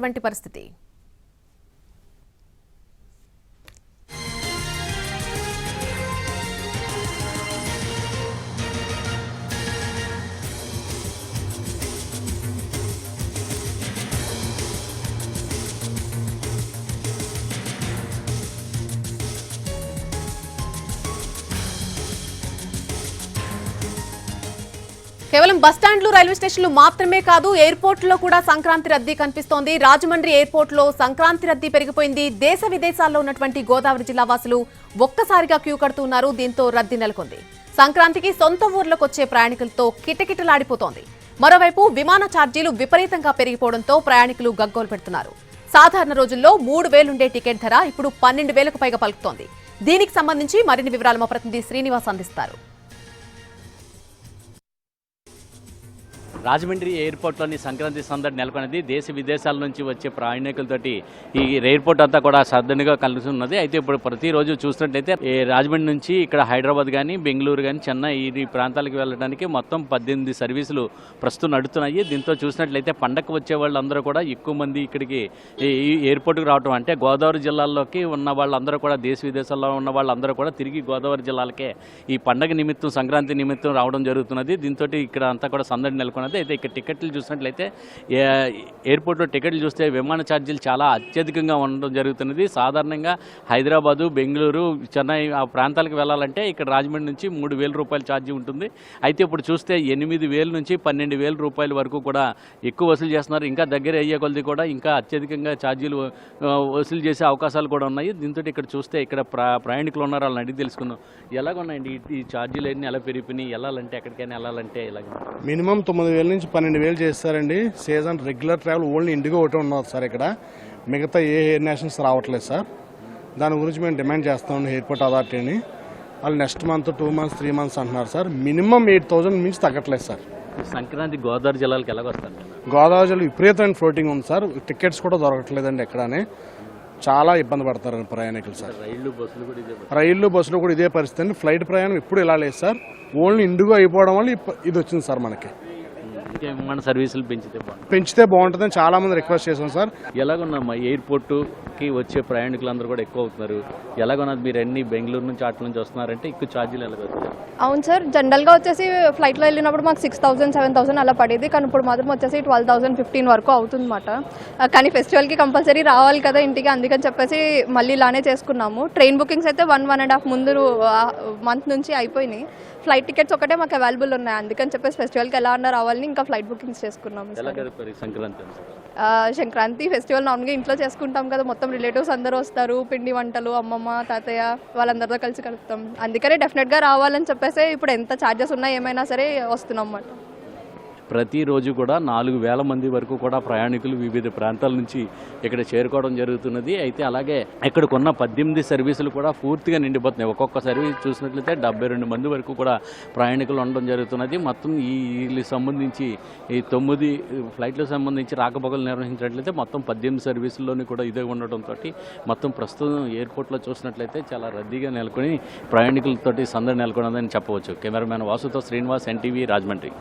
పరిస్థితి. కేవలం బస్టాండ్లు రైల్వే స్టేషన్లు మాత్రమే కాదు, ఎయిర్పోర్ట్లో కూడా సంక్రాంతి రద్దీ కనిపిస్తోంది. రాజమండ్రి ఎయిర్పోర్ట్లో సంక్రాంతి రద్దీ పెరిగిపోయింది. దేశ విదేశాల్లో ఉన్నటువంటి గోదావరి జిల్లా వాసులు ఒక్కసారిగా క్యూ కడుతున్నారు. దీంతో రద్దీ నెలకొంది. సంక్రాంతికి సొంత ఊర్లకు వచ్చే ప్రయాణికులతో కిటకిటలాడిపోతోంది. మరోవైపు విమాన ఛార్జీలు విపరీతంగా పెరిగిపోవడంతో ప్రయాణికులు గగ్గోలు పెడుతున్నారు. సాధారణ రోజుల్లో 3,000 ఉండే టికెట్ ధర ఇప్పుడు 12,000కు పైగా పలుకుతోంది. దీనికి సంబంధించి మరిన్ని వివరాలు మా ప్రతినిధి శ్రీనివాస్ అందిస్తారు. రాజమండ్రి ఎయిర్పోర్ట్లోని సంక్రాంతి సందడి నెలకొన్నది. దేశ విదేశాల నుంచి వచ్చే ప్రయాణికులతోటి ఈ ఎయిర్పోర్ట్ అంతా కూడా సర్దనిగా కలుస్తున్నది. అయితే ఇప్పుడు ప్రతిరోజు చూసినట్లయితే రాజమండ్రి నుంచి ఇక్కడ హైదరాబాద్ కానీ, బెంగళూరు కానీ, చెన్నై ఈ ప్రాంతాలకు వెళ్ళడానికి మొత్తం 18 సర్వీసులు ప్రస్తుతం నడుస్తున్నాయి. దీంతో చూసినట్లయితే పండగకు వచ్చే వాళ్ళందరూ కూడా ఎక్కువ మంది ఇక్కడికి ఈ ఎయిర్పోర్ట్కి రావడం, అంటే గోదావరి జిల్లాల్లోకి ఉన్న వాళ్ళందరూ కూడా దేశ విదేశాల్లో ఉన్న వాళ్ళందరూ కూడా తిరిగి గోదావరి జిల్లాలకే ఈ పండగ నిమిత్తం, సంక్రాంతి నిమిత్తం రావడం జరుగుతున్నది. దీంతో ఇక్కడ అంతా కూడా సందడి నెలకొన్నది. అయితే ఇక్కడ టికెట్లు చూసినట్లయితే ఎయిర్పోర్ట్లో టికెట్లు చూస్తే విమాన ఛార్జీలు చాలా అత్యధికంగా ఉండడం జరుగుతున్నది. సాధారణంగా హైదరాబాదు, బెంగళూరు, చెన్నై ఆ ప్రాంతాలకు వెళ్ళాలంటే ఇక్కడ రాజమండ్రి నుంచి 3,000 రూపాయల ఛార్జీ ఉంటుంది. అయితే ఇప్పుడు చూస్తే 8,000 నుంచి 12,000 రూపాయల వరకు కూడా ఎక్కువ వసూలు చేస్తున్నారు. ఇంకా దగ్గర అయ్యే కొలది కూడా ఇంకా అత్యధికంగా ఛార్జీలు వసూలు చేసే అవకాశాలు కూడా ఉన్నాయి. దీంతో ఇక్కడ చూస్తే ఇక్కడ ప్రయాణికులు ఉన్నారు, వాళ్ళని అడిగి తెలుసుకున్నాం. ఎలాగున్నాయండి ఈ ఛార్జీలు అన్నీ ఎలా పెరిగిపోయినాయి? వెళ్ళాలంటే ఎక్కడికైనా వెళ్ళాలంటే ఎలాగ? మినిమం 9,000 నుంచి 12,000 చేస్తారండి. Season regular travel only IndiGo ఒకటే ఉన్నది సార్. ఇక్కడ మిగతా ఏ ఎయిర్ నేషన్స్ రావట్లేదు సార్. దాని గురించి మేము డిమాండ్ చేస్తాం ఎయిర్పోర్ట్ అథారిటీని. వాళ్ళు నెక్స్ట్ మంత్, 2 months, 3 months అంటున్నారు సార్. మినిమం 8,000 మించి తగ్గట్లేదు సార్. సంక్రాంతి గోదావరి జిల్లాలకు ఎలాగొస్తారు? గోదావరి జిల్లా విపరీతమైన ఫ్లోటింగ్ ఉంది సార్. టికెట్స్ కూడా దొరకట్లేదండి ఎక్కడనే. చాలా ఇబ్బంది పడతారు ప్రయాణికులు సార్. రైళ్లు బస్సులు కూడా ఇదే పరిస్థితి అండి. ఫ్లైట్ ప్రయాణం ఎప్పుడు ఇలా లేదు సార్. ఓన్లీ ఇండిగో అయిపోవడం వల్ల ఇది వచ్చింది సార్. మనకి మన సర్వీసులు పెంచితే బాగుంటుందని చాలా మంది రిక్వెస్ట్ చేశాం సార్. ఎలాగున్నామ్మా ఎయిర్పోర్టుకి వచ్చే ప్రయాణికులందరూ కూడా ఎక్కువ అవుతున్నారు. ఎలాగున్నది? మీరు అన్ని బెంగళూరు నుంచి అట్ల నుంచి వస్తున్నారంటే ఎక్కువ ఛార్జీలు ఎలాగొస్తాయి? అవును సార్, జనరల్గా వచ్చేసి ఫ్లైట్లో వెళ్ళినప్పుడు మాకు 6,000, 7,000 అలా పడేది. కానీ ఇప్పుడు మాత్రం వచ్చేసి 12,000, 15 వరకు అవుతుందన్నమాట. కానీ ఫెస్టివల్కి కంపల్సరీ రావాలి కదా ఇంటికి, అందుకని చెప్పేసి మళ్ళీ ఇలానే చేసుకున్నాము. ట్రైన్ బుకింగ్స్ అయితే 1.5 ముందు మంత్ నుంచి అయిపోయినాయి. ఫ్లైట్ టికెట్స్ ఒకటే మాకు అవైలబుల్ ఉన్నాయి. అందుకని చెప్పేసి ఫెస్టివల్కి ఎలా అన్నా రావాలని ఇంకా ఫ్లైట్ బుకింగ్స్ చేసుకున్నాము. సంక్రాంతి ఫెస్టివల్ నార్మల్గా ఇంట్లో చేసుకుంటాం కదా, మొత్తం రిలేటివ్స్ అందరూ వస్తారు. పిండి వంటలు, అమ్మమ్మ, తాతయ్య వాళ్ళందరితో కలిసి కలుపుతాం. అందుకనే డెఫినెట్గా రావాలని చెప్పేసి ఇప్పుడు ఎంత ఛార్జెస్ ఉన్నా ఏమైనా సరే వస్తున్నాం అన్నమాట. ప్రతిరోజు కూడా 4,000 మంది వరకు కూడా ప్రయాణికులు వివిధ ప్రాంతాల నుంచి ఇక్కడ చేరుకోవడం జరుగుతున్నది. అయితే అలాగే ఇక్కడికున్న 18 సర్వీసులు కూడా పూర్తిగా నిండిపోతున్నాయి. ఒక్కొక్క సర్వీస్ చూసినట్లయితే 72 మంది వరకు కూడా ప్రయాణికులు ఉండడం జరుగుతున్నది. మొత్తం ఈ సంబంధించి ఈ 9 ఫ్లైట్లకు సంబంధించి రాకపోకలు నిర్వహించినట్లయితే మొత్తం 18 సర్వీసుల్లోని కూడా ఇదే ఉండటంతో మొత్తం ప్రస్తుతం ఎయిర్పోర్ట్లో చూసినట్లయితే చాలా రద్దీగా నెలకొని ప్రయాణికులతోటి సందడి నెలకొన్నదని చెప్పవచ్చు. కెమెరామ్యాన్ వాసుతో శ్రీనివాస్, NTV, రాజమండ్రి.